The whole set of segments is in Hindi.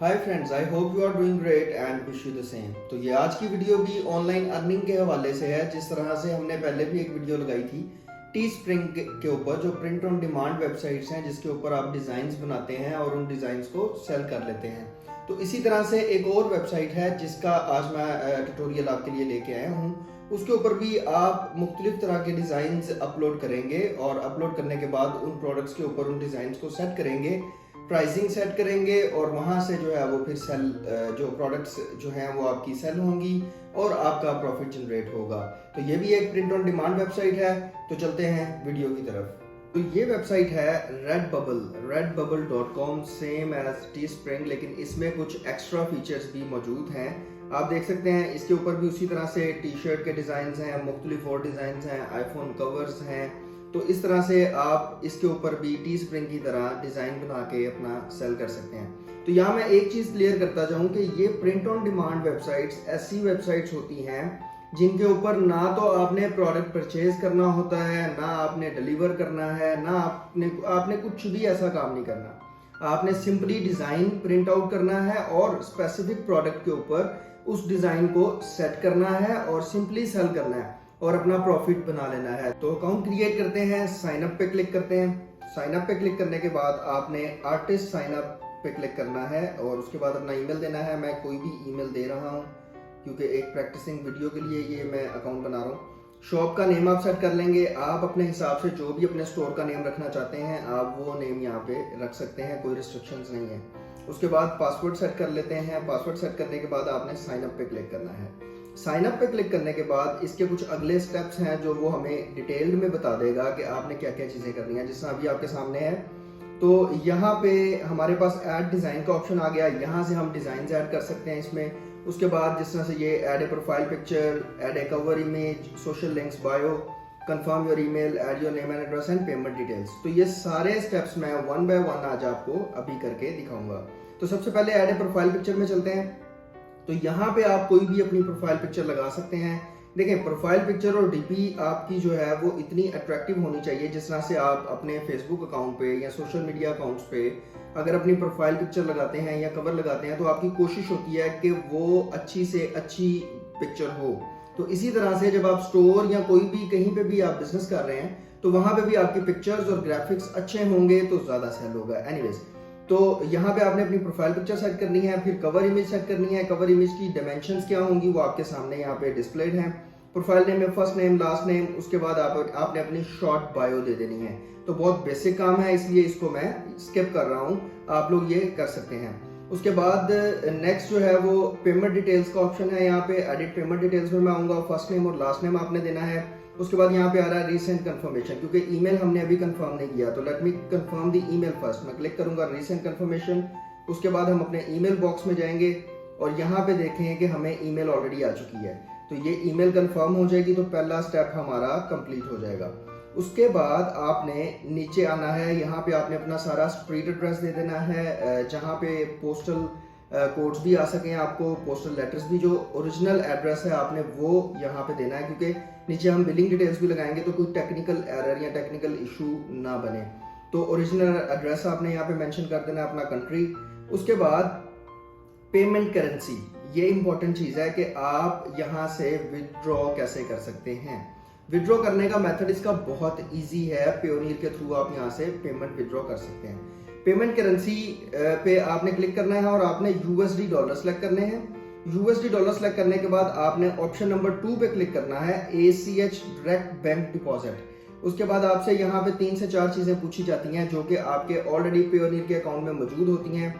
Hi friends, I hope you are doing great and wish you the same. तो ये आज की वीडियो भी ऑनलाइन अर्निंग के हवाले से है। जिस तरह से हमने पहले भी एक वीडियो लगाई थी टी स्प्रिंग के ऊपर, जो प्रिंट ऑन डिमांड वेबसाइट्स हैं जिसके ऊपर आप डिज़ाइंस बनाते हैं और उन डिज़ाइंस को सेल कर लेते हैं। तो इसी तरह से एक और वेबसाइट है जिसका आज मैं ट्यूटोरियल आपके लिए लेके आया हूँ। उसके ऊपर भी आप मुख्तलिफ तरह के डिज़ाइंस अपलोड करेंगे और अपलोड करने के बाद उन प्रोडक्ट्स के ऊपर उन डिज़ाइंस को सेट करेंगे, प्राइसिंग सेट करेंगे और वहाँ से जो है वो फिर सेल जो प्रोडक्ट्स जो हैं वो आपकी सेल होंगी और आपका प्रॉफिट जनरेट होगा। तो ये भी एक प्रिंट ऑन डिमांड वेबसाइट है। तो चलते हैं वीडियो की तरफ। तो ये वेबसाइट है redbubble.com, same as T spring, लेकिन इसमें कुछ एक्स्ट्रा फीचर्स भी मौजूद हैं। आप देख सकते हैं इसके ऊपर भी उसी तरह से टी शर्ट के डिज़ाइन हैं, मुख्तलिफ और डिज़ाइन हैं, आईफोन कवर्स हैं। तो इस तरह से आप इसके ऊपर भी टी स्प्रिंग की तरह डिज़ाइन बना के अपना सेल कर सकते हैं। तो यहाँ मैं एक चीज़ क्लियर करता जाऊँ कि ये प्रिंट ऑन डिमांड वेबसाइट्स ऐसी वेबसाइट्स होती हैं जिनके ऊपर ना तो आपने प्रोडक्ट परचेज करना होता है, ना आपने डिलीवर करना है, ना आपने कुछ भी ऐसा काम नहीं करना। आपने सिंपली डिज़ाइन प्रिंट आउट करना है और स्पेसिफिक प्रोडक्ट के ऊपर उस डिज़ाइन को सेट करना है और सिंपली सेल करना है और अपना प्रॉफिट बना लेना है। तो अकाउंट क्रिएट करते हैं, साइन अप पे क्लिक करते हैं। साइन अप पे क्लिक करने के बाद आपने आर्टिस्ट साइन अप पे क्लिक करना है और उसके बाद अपना ईमेल देना है। मैं कोई भी ईमेल दे रहा हूँ क्योंकि एक प्रैक्टिसिंग वीडियो के लिए ये मैं अकाउंट बना रहा हूँ। शॉप का नेम आप सेट कर लेंगे। आप अपने हिसाब से जो भी अपने स्टोर का नेम रखना चाहते हैं आप वो नेम यहाँ पे रख सकते हैं, कोई रिस्ट्रिक्शंस नहीं है। उसके बाद पासवर्ड सेट कर लेते हैं। पासवर्ड सेट करने के बाद आपने साइन अप पे क्लिक करना है। साइन अप पे क्लिक करने के बाद इसके कुछ अगले स्टेप्स हैं जो वो हमें डिटेल्ड में बता देगा कि आपने क्या क्या चीज़ें करनी है। जिस तरह अभी आपके सामने है, तो यहाँ पे हमारे पास ऐड डिज़ाइन का ऑप्शन आ गया। यहाँ से हम डिज़ाइन ऐड कर सकते हैं इसमें। उसके बाद जिस तरह से ये add a profile picture, add A cover image, social links, bio, confirm your email, add your name and address and payment details. तो ये सारे स्टेप्स मैं वन बाय वन आज आपको अभी करके दिखाऊंगा। तो सबसे पहले ऐड ए प्रोफाइल पिक्चर में चलते हैं। तो यहाँ पे आप कोई भी अपनी प्रोफाइल पिक्चर लगा सकते हैं। देखें, प्रोफाइल पिक्चर और डीपी आपकी जो है वो इतनी अट्रैक्टिव होनी चाहिए जिस तरह से आप अपने फेसबुक अकाउंट पे या सोशल मीडिया अकाउंट्स पे अगर अपनी प्रोफाइल पिक्चर लगाते हैं या कवर लगाते हैं तो आपकी कोशिश होती है कि वो अच्छी से अच्छी पिक्चर हो। तो इसी तरह से जब आप स्टोर या कोई भी कहीं पे भी आप बिजनेस कर रहे हैं तो वहां पे भी आपकी पिक्चर्स और ग्राफिक्स अच्छे होंगे तो ज़्यादा सेल होगा। एनीवेज, तो यहाँ पे आपने अपनी प्रोफाइल पिक्चर सेट करनी है, फिर कवर इमेज सेट करनी है। कवर इमेज की डायमेंशंस क्या होंगी वो आपके सामने यहाँ पे डिस्प्लेड हैं। प्रोफाइल नेम में फर्स्ट नेम, लास्ट नेम, उसके बाद आपने अपनी शॉर्ट बायो दे देनी है। तो बहुत बेसिक काम है इसलिए इसको मैं स्किप कर रहा हूँ, आप लोग ये कर सकते हैं। उसके बाद नेक्स्ट जो है वो पेमेंट डिटेल्स का ऑप्शन है। यहाँ पे एडिट पेमेंट डिटेल्स में मैं आऊँगा। फर्स्ट नेम और लास्ट नेम आपने देना है। उसके बाद यहाँ पे आ रहा है रीसेंट कंफर्मेशन, क्योंकि ईमेल हमने अभी कंफर्म नहीं किया तो let me confirm the email first. मैं क्लिक करूंगा रीसेंट कंफर्मेशन। उसके बाद हम अपने ईमेल बॉक्स में जाएंगे और यहाँ पे देखें कि हमें ईमेल ऑलरेडी आ चुकी है। तो ये ईमेल कंफर्म हो जाएगी तो पहला स्टेप हमारा कंप्लीट हो जाएगा। उसके बाद आपने नीचे आना है। यहाँ पे आपने अपना सारा स्ट्रीट एड्रेस दे देना है जहाँ पे पोस्टल कोड्स भी आ सकें आपको, पोस्टल लेटर्स भी। जो ओरिजिनल एड्रेस है आपने वो यहाँ पे देना है क्योंकि नीचे हम बिलिंग डिटेल्स भी लगाएंगे तो कोई टेक्निकल एरर या टेक्निकल इशू ना बने। तो ओरिजिनल एड्रेस आपने यहाँ पे मेंशन कर देना है, अपना कंट्री। उसके बाद पेमेंट करेंसी, ये इंपॉर्टेंट चीज़ है कि आप यहाँ से विदड्रॉ कैसे कर सकते हैं। विदड्रॉ करने का मेथड इसका बहुत ईजी है। पेयोनियर के थ्रू आप यहाँ से पेमेंट विदड्रॉ कर सकते हैं। पेमेंट करेंसी पे आपने क्लिक करना है और आपने यूएसडी डॉलर सेलेक्ट करने हैं। यूएसडी डॉलर सेलेक्ट करने के बाद आपने ऑप्शन नंबर 2 पे क्लिक करना है, ACH डायरेक्ट बैंक डिपॉजिट। उसके बाद आपसे यहाँ पे 3 से 4 चीज़ें पूछी जाती हैं जो कि आपके ऑलरेडी पेयोनियर के अकाउंट में मौजूद होती हैं।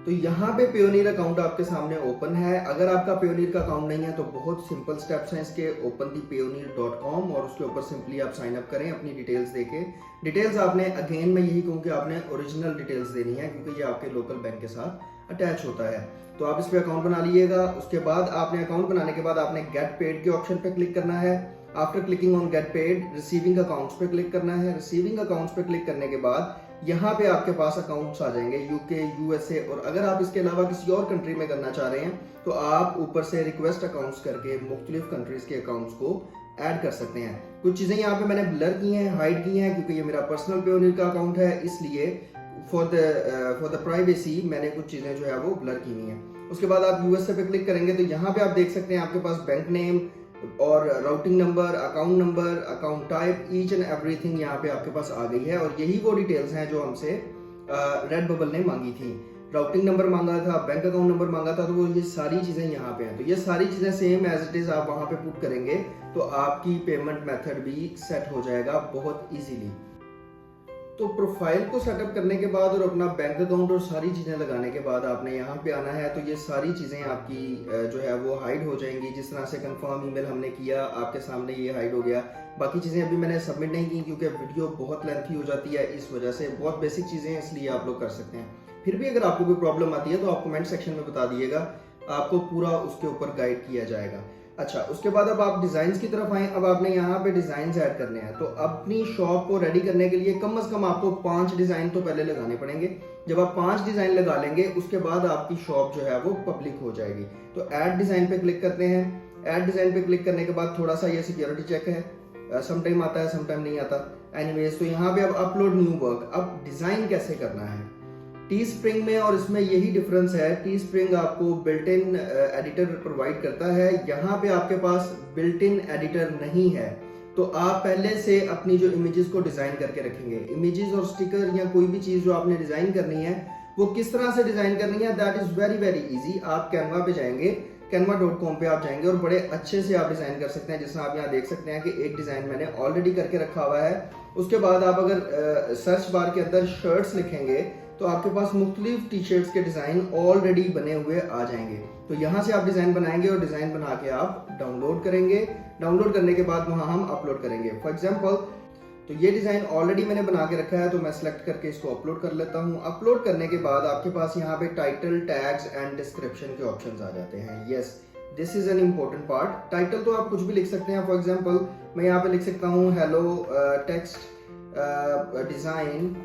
तो यहाँ पे पेयोनियर अकाउंट आपके सामने ओपन है। अगर आपका पेयोनियर का अकाउंट नहीं है तो बहुत सिंपल स्टेप्स हैं इसके। ओपन दी payoneer.com और उसके ऊपर सिंपली आप साइन अप करें अपनी डिटेल्स देके। डिटेल्स आपने अगेन मैं यही कहूँ कि आपने ओरिजिनल डिटेल्स देनी है क्योंकि ये आपके लोकल बैंक के साथ अटैच होता है। तो आप इस पर अकाउंट बना लीजिएगा। उसके बाद आपने अकाउंट बनाने के बाद आपने गेट पेड के ऑप्शन पे क्लिक करना है। After clicking on get paid, receiving accounts पे क्लिक करना है। रिसीविंग अकाउंट्स पे क्लिक करने के बाद यहाँ पे आपके पास अकाउंट्स आ जाएंगे यूके, यूएसए, और अगर आप इसके अलावा किसी और कंट्री में करना चाह रहे हैं तो आप ऊपर से रिक्वेस्ट अकाउंट्स करके मुख्तलिफ कंट्रीज के अकाउंट्स को ऐड कर सकते हैं। कुछ चीज़ें यहाँ पे मैंने ब्लर की हैं, हाइड की हैं क्योंकि ये मेरा पर्सनल पेयोनियर का अकाउंट है, इसलिए फॉर द प्राइवेसी मैंने कुछ चीज़ें जो है वो ब्लर की हुई हैं। उसके बाद आप यूएसए पे क्लिक करेंगे तो यहाँ पे आप देख सकते हैं आपके पास बैंक नेम और routing number, account type, each and everything यहाँ पे आपके पास आ गई है। और यही वो डिटेल्स हैं जो हमसे रेडबबल ने मांगी थी। राउटिंग नंबर मांगा था, बैंक अकाउंट नंबर मांगा था, तो वो ये सारी चीज़ें यहाँ पे हैं। तो ये सारी चीज़ें सेम एज इट इज़ आप वहाँ पे पुट करेंगे तो आपकी पेमेंट मेथड भी सेट हो जाएगा बहुत इजीली। तो प्रोफाइल को सेटअप करने के बाद और अपना बैंक अकाउंट और सारी चीज़ें लगाने के बाद आपने यहाँ पे आना है। तो ये सारी चीज़ें आपकी जो है वो हाइड हो जाएंगी। जिस तरह से कंफर्म ईमेल हमने किया आपके सामने ये हाइड हो गया। बाकी चीज़ें अभी मैंने सबमिट नहीं की क्योंकि वीडियो बहुत लेंथी हो जाती है, इस वजह से बहुत बेसिक चीज़ें हैं, इसलिए आप लोग कर सकते हैं। फिर भी अगर आपको कोई प्रॉब्लम आती है तो आप कमेंट सेक्शन में बता दिएगा, आपको पूरा उसके ऊपर गाइड किया जाएगा। अच्छा, उसके बाद अब आप डिजाइन की तरफ आए। अब आपने यहाँ पे डिजाइन ऐड करने हैं। तो अपनी शॉप को रेडी करने के लिए कम से कम आपको 5 डिजाइन तो पहले लगाने पड़ेंगे। जब आप 5 डिजाइन लगा लेंगे उसके बाद आपकी शॉप जो है वो पब्लिक हो जाएगी। तो ऐड डिजाइन पे क्लिक करते हैं। ऐड डिजाइन पे क्लिक करने के बाद थोड़ा सा ये सिक्योरिटी चेक है, समटाइम आता है समटाइम नहीं आता। एनीवेज, तो यहाँ पे अब अपलोड न्यू वर्क। अब डिजाइन कैसे करना है टी स्प्रिंग में, और इसमें यही डिफरेंस है। टी स्प्रिंग आपको बिल्ट इन एडिटर प्रोवाइड करता है, यहाँ पे आपके पास बिल्ट इन एडिटर नहीं है। तो आप पहले से अपनी जो इमेजेस को डिजाइन करके रखेंगे। इमेजेस और स्टिकर या कोई भी चीज जो आपने डिजाइन करनी है वो किस तरह से डिजाइन करनी है, that is very very easy. आप कैनवा पे जाएंगे, canva.com पे आप जाएंगे और बड़े अच्छे से आप डिजाइन कर सकते हैं। जिसमें आप यहाँ देख सकते हैं कि एक डिजाइन मैंने ऑलरेडी करके रखा हुआ है। उसके बाद आप अगर सर्च बार के अंदर शर्ट्स लिखेंगे तो आपके पास मुख्तलिफ टी शर्ट्स के डिजाइन ऑलरेडी बने हुए आ जाएंगे। तो यहाँ से आप डिजाइन बनाएंगे और डिजाइन बना के आप डाउनलोड करेंगे। डाउनलोड करने के बाद वहाँ हम अपलोड करेंगे। फॉर एग्जाम्पल, तो ये डिजाइन ऑलरेडी मैंने बना के रखा है, तो मैं सिलेक्ट करके इसको अपलोड कर लेता हूँ। अपलोड करने के बाद आपके पास यहाँ पे टाइटल, टैग्स एंड डिस्क्रिप्शन के ऑप्शंस आ जाते हैं। Yes, this is an important part. Title तो आप कुछ भी लिख सकते हैं। फॉर एग्जाम्पल, मैं यहाँ पे लिख सकता हूँ हेलो टेक्स्ट डिजाइन,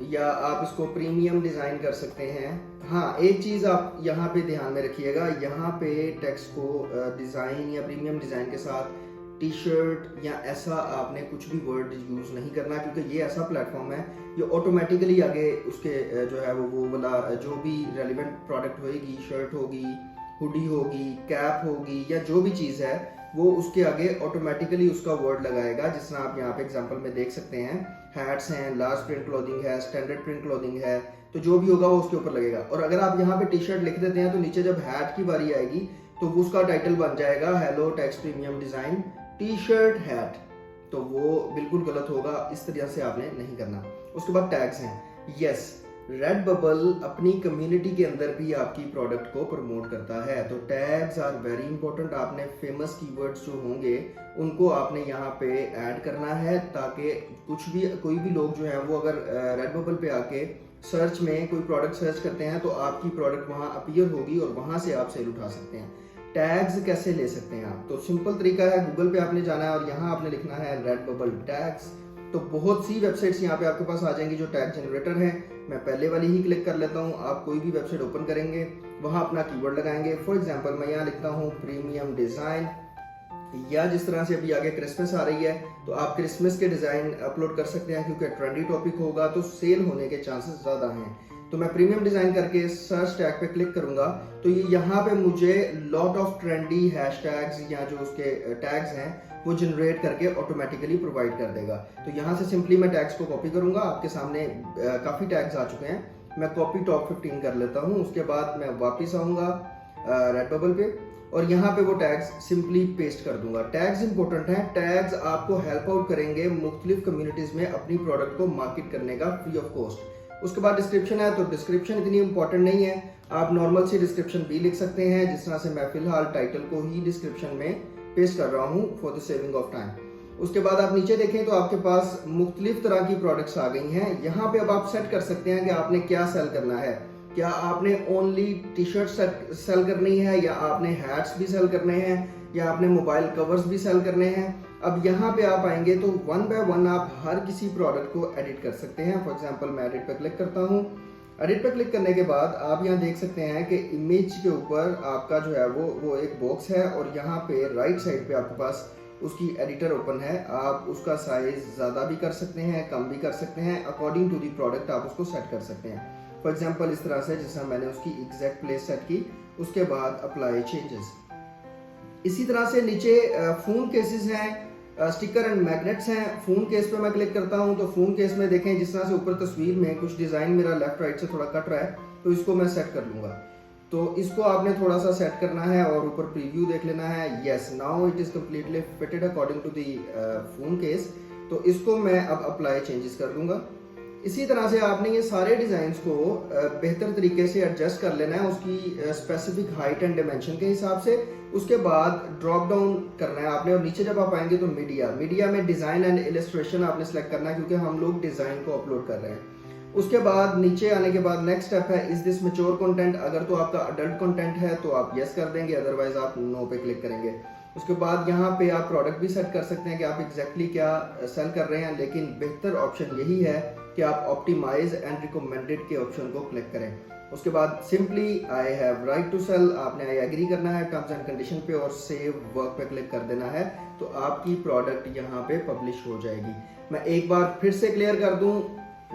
या आप इसको प्रीमियम डिजाइन कर सकते हैं। हाँ, एक चीज आप यहाँ पे ध्यान में रखिएगा, यहाँ पे टेक्स्ट को डिजाइन या प्रीमियम डिजाइन के साथ टी शर्ट या ऐसा आपने कुछ भी वर्ड यूज नहीं करना, क्योंकि ये ऐसा प्लेटफॉर्म है जो ऑटोमेटिकली आगे उसके जो है वो वाला जो भी रेलिवेंट प्रोडक्ट होगी, शर्ट होगी, हुडी होगी, कैप होगी, या जो भी चीज़ है वो उसके आगे ऑटोमेटिकली उसका वर्ड लगाएगा। जिस तरह आप यहाँ पे एग्जांपल में देख सकते हैं, हैट्स हैं, लार्ज प्रिंट क्लोथिंग है, स्टैंडर्ड प्रिंट क्लोथिंग है, तो जो भी होगा वो उसके ऊपर लगेगा। और अगर आप यहाँ पे टी शर्ट लिख देते हैं तो नीचे जब हैट की बारी आएगी तो उसका टाइटल बन जाएगा hello text premium design T shirt hat, तो वो बिल्कुल गलत होगा। इस तरह से आपने नहीं करना। उसके बाद टैग्स हैं। यस, रेडबबल अपनी कम्युनिटी के अंदर भी आपकी प्रोडक्ट को प्रमोट करता है, तो टैग्स आर वेरी इंपॉर्टेंट। आपने फेमस कीवर्ड्स जो होंगे उनको आपने यहाँ पे ऐड करना है, ताकि कोई भी लोग जो है वो अगर रेडबबल पे आके सर्च में कोई प्रोडक्ट सर्च करते हैं तो आपकी प्रोडक्ट वहाँ अपीयर होगी और वहाँ से आप सेल उठा सकते हैं। टैग्स कैसे ले सकते हैं आप, तो सिंपल तरीका है, गूगल पे आपने जाना है और यहाँ आपने लिखना है रेडबबल टैग्स। तो बहुत सी वेबसाइट्स यहाँ पे आपके पास आ जाएंगी जो टैग जनरेटर है। मैं पहले वाली ही क्लिक कर लेता हूँ। आप कोई भी वेबसाइट ओपन करेंगे, वहाँ अपना कीवर्ड लगाएंगे। फॉर एग्जांपल, मैं यहाँ लिखता हूँ प्रीमियम डिजाइन, या जिस तरह से अभी आगे क्रिसमस आ रही है तो आप क्रिसमस के डिजाइन अपलोड कर सकते हैं, क्योंकि ट्रेंडी टॉपिक होगा तो सेल होने के चांसेस ज्यादा हैं। तो मैं प्रीमियम डिजाइन करके सर्च टैग पे क्लिक करूंगा तो ये यहाँ पे मुझे लॉट ऑफ ट्रेंडी हैशटैग्स या जो उसके टैग्स हैं वो जनरेट करके ऑटोमेटिकली प्रोवाइड कर देगा। तो यहाँ से सिंपली मैं टैग्स को कॉपी करूंगा। आपके सामने काफी टैग्स आ चुके हैं, मैं कॉपी टॉप 15 कर लेता हूँ। उसके बाद मैं वापिस आऊंगा रेडबबल पे और यहाँ पे वो टैग्स सिंपली पेस्ट कर दूंगा। टैग्स इंपॉर्टेंट हैं। टैग्स आपको हेल्प आउट करेंगे मुख्तलिफ कम्युनिटीज में अपनी प्रोडक्ट को मार्केट करने का फ्री ऑफ कॉस्ट। उसके बाद डिस्क्रिप्शन है, तो डिस्क्रिप्शन इतनी इंपॉर्टेंट नहीं है, आप नॉर्मल सी डिस्क्रिप्शन भी लिख सकते हैं। जिस तरह से मैं फिलहाल टाइटल को ही डिस्क्रिप्शन में पेस्ट कर रहा हूँ for the saving of time. उसके बाद आप नीचे देखें तो आपके पास मुख्तलिफ तरह की प्रोडक्ट्स आ गई हैं। यहाँ पे अब आप सेट कर सकते हैं कि आपने क्या सेल करना है। क्या आपने ओनली टी शर्ट सेल करनी है, या आपने हैट्स भी सेल करने हैं, या आपने मोबाइल कवर्स भी सेल करने हैं। अब यहाँ पे आप आएंगे तो वन बाय वन आप हर किसी प्रोडक्ट को एडिट कर सकते हैं। फॉर एग्जांपल, मैं एडिट पे क्लिक करता हूँ। एडिट पे क्लिक करने के बाद आप यहाँ देख सकते हैं कि इमेज के ऊपर आपका जो है वो एक बॉक्स है और यहाँ पे राइट साइड पे आपके पास उसकी एडिटर ओपन है, आप उसका साइज ज़्यादा भी कर सकते हैं, कम भी कर सकते हैं, अकॉर्डिंग टू दी प्रोडक्ट आप उसको सेट कर सकते हैं। फॉर एग्जांपल इस तरह से जैसा मैंने उसकी एग्जैक्ट प्लेस सेट की, उसके बाद अप्लाई चेंजेस। इसी तरह से नीचे फ़ोन केसेस हैं, स्टिकर एंड मैग्नेट्स हैं। फ़ोन केस पे मैं क्लिक करता हूं तो फ़ोन केस में देखें जिस तरह से ऊपर तस्वीर में कुछ डिज़ाइन मेरा लेफ्ट राइट से थोड़ा कट रहा है, तो इसको मैं सेट कर लूँगा। तो इसको आपने थोड़ा सा सेट करना है और ऊपर प्रीव्यू देख लेना है। Yes, now it is completely fitted according to the phone case. तो इसको मैं अब अप्लाई चेंजेस कर दूँगा। इसी तरह से आपने ये सारे डिज़ाइंस को बेहतर तरीके से एडजस्ट कर लेना है उसकी स्पेसिफिक हाइट एंड डायमेंशन के हिसाब से। उसके बाद ड्रॉप डाउन करना है आपने और नीचे जब आप आएंगे तो मीडिया में डिज़ाइन एंड इलस्ट्रेशन आपने सेलेक्ट करना है, क्योंकि हम लोग डिज़ाइन को अपलोड कर रहे हैं। उसके बाद नीचे आने के बाद नेक्स्ट स्टेप है इज दिस मैच्योर कंटेंट। अगर तो आपका अडल्ट कंटेंट है तो आप यस कर देंगे, अदरवाइज आप नो पे क्लिक करेंगे। उसके बाद यहाँ पे आप प्रोडक्ट भी सेट कर सकते हैं कि आप एग्जैक्टली क्या सेल कर रहे हैं, लेकिन बेहतर ऑप्शन यही है कि आप ऑप्टिमाइज एंड रिकमेंडेड के ऑप्शन को क्लिक करें। उसके बाद simply I have right to sell, आपने आई एग्री करना है टर्म्स एंड कंडीशन पे और सेव वर्क पे क्लिक कर देना है, तो आपकी प्रोडक्ट यहाँ पे पब्लिश हो जाएगी। मैं एक बार फिर से क्लियर कर दूं,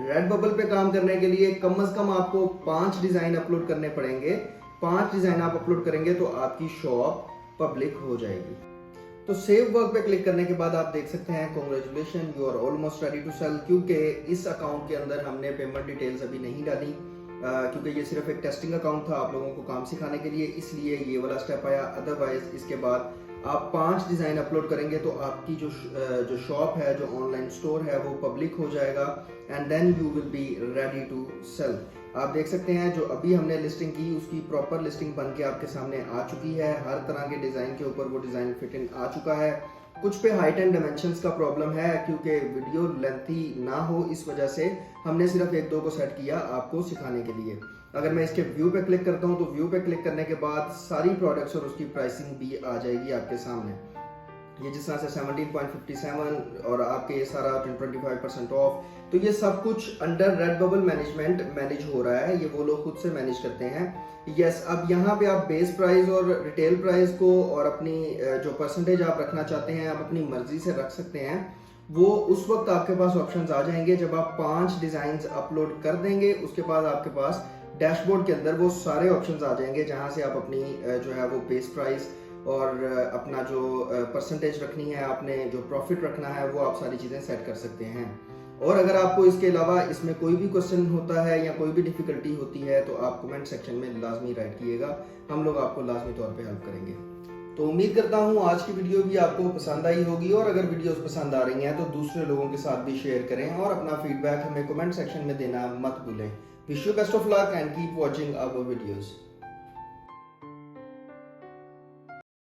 रेडबबल पे काम करने के लिए कम से कम आपको 5 डिजाइन अपलोड करने पड़ेंगे। 5 डिजाइन आप अपलोड करेंगे तो आपकी शॉप पब्लिक हो जाएगी। तो सेव वर्क पे क्लिक करने के बाद आप देख सकते हैं congratulations you are almost ready to sell. क्योंकि इस अकाउंट के अंदर हमने पेमेंट डिटेल्स अभी नहीं डाली, क्योंकि ये सिर्फ एक टेस्टिंग अकाउंट था आप लोगों को काम सिखाने के लिए, इसलिए ये वाला स्टेप आया। अदरवाइज इसके बाद आप 5 डिज़ाइन अपलोड करेंगे तो आपकी जो शॉप है, जो ऑनलाइन स्टोर है, वो पब्लिक हो जाएगा and then you will be ready to sell. आप देख सकते हैं जो अभी हमने लिस्टिंग की उसकी प्रॉपर लिस्टिंग बन के आपके सामने आ चुकी है। हर तरह के डिज़ाइन के ऊपर वो डिज़ाइन फिटिंग आ चुका है। कुछ पे हाइट एंड डायमेंशंस का प्रॉब्लम है क्योंकि वीडियो लेंथी ना हो, इस वजह से हमने सिर्फ 1-2 को सेट किया आपको सिखाने के लिए। अगर मैं इसके व्यू पे क्लिक करता हूं तो व्यू पे क्लिक करने के बाद सारी प्रोडक्ट्स और उसकी प्राइसिंग भी आ जाएगी आपके सामने। ये जिस तरह से 17.57 और आपके ये सारा 25% ऑफ, तो ये सब कुछ अंडर रेडबबल मैनेजमेंट मैनेज हो रहा है, ये वो लोग खुद से मैनेज करते हैं। यस, अब यहाँ पे आप बेस प्राइस और रिटेल प्राइस को और अपनी जो परसेंटेज आप रखना चाहते हैं आप अपनी मर्जी से रख सकते हैं। वो उस वक्त आपके पास ऑप्शंस आ जाएंगे जब आप 5 डिजाइन्स अपलोड कर देंगे। उसके बाद आपके पास डैशबोर्ड के अंदर वो सारे ऑप्शंस आ जाएंगे जहां से आप अपनी जो है वो बेस प्राइस और अपना जो परसेंटेज रखनी है, आपने जो प्रॉफिट रखना है, वो आप सारी चीज़ें सेट कर सकते हैं। और अगर आपको इसके अलावा इसमें कोई भी क्वेश्चन होता है या कोई भी डिफिकल्टी होती है तो आप कमेंट सेक्शन में लाजमी राइट कीजिएगा, हम लोग आपको लाजमी तौर पे हेल्प करेंगे। तो उम्मीद करता हूँ आज की वीडियो भी आपको पसंद आई होगी, और अगर वीडियोस पसंद आ रही हैं तो दूसरे लोगों के साथ भी शेयर करें और अपना फीडबैक हमें कमेंट सेक्शन में देना मत भूलें। Wish you best of luck and keep watching our videos.